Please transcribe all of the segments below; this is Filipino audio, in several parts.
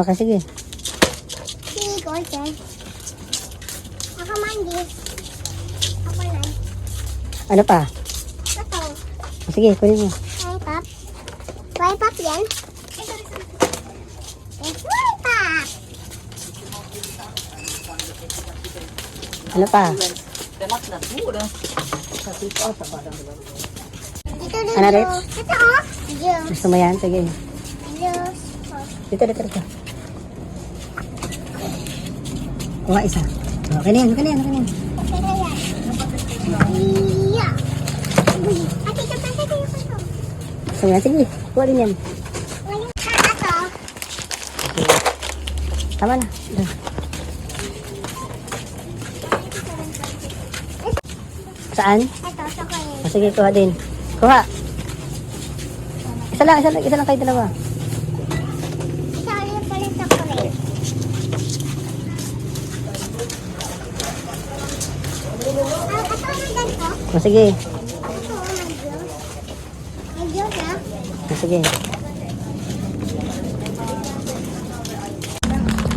Okay, sige. Sige, Gorgeous. Ako mandi. Ako lang. Ano pa? Ito. Sige, kunin mo. Lollipop. Lollipop yan. It's lollipop. Ano pa? Ito din Ano, juice. Rich? Ito oh. Juice. Gusto mo yan? Sige. Juice. Dito. Kuha isa. Okay na yan. Okay na yan. Yeah. Ate, ito. Gusto mo yan? Sige. Kuha din yan. Ito. Tama na. Saan? Ito, chocolate. Sige, kuha din. Kuha. Isa lang kayo dalawa. Ito ulit pala chocolate. Ito ang ganito. Sige. Ito, may juice na. Sige.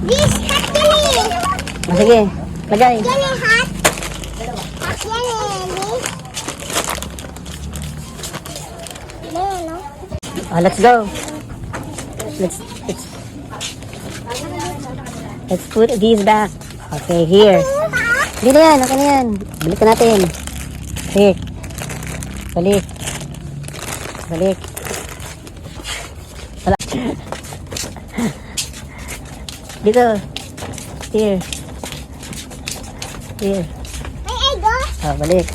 This hot jelly. Sige. Lagay. Jelly hot. Hot jelly. This. No. Let's go. Let's put these back. Okay, here. Hindi na yan. Okay na yan. Balikan natin. Here. Balik. Wala. Dito. Here. May egg oh. Balik. May egg.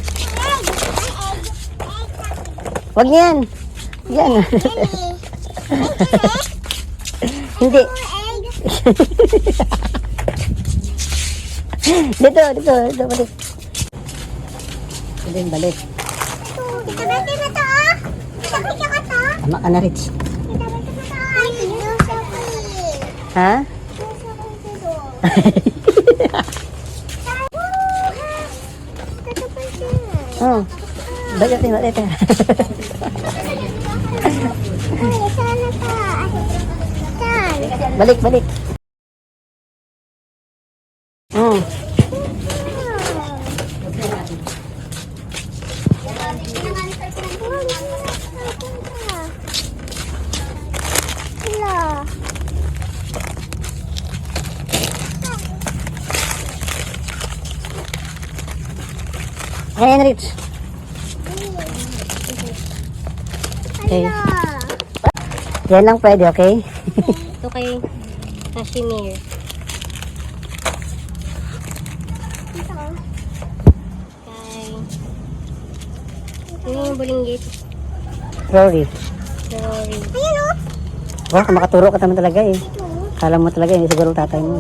Wag niyan. Yan. Jelly. Hindi. Egg. Dito. Balik. Then balik. Kita bete na to oh. Kita bete ko to. Tama ka na, Rich. Kita bete ko to. Ay, chocolate. Ha? Oh. Balik. Balik. Oh. Ayan, Rich. Okay. Yan lang pwede, okay? Ito kay Kashmir. Kay... Ano yung bulinggit? Rory. Ayun o! Wow, makaturo ka naman talaga eh. Kala mo talaga eh, siguro tatay mo.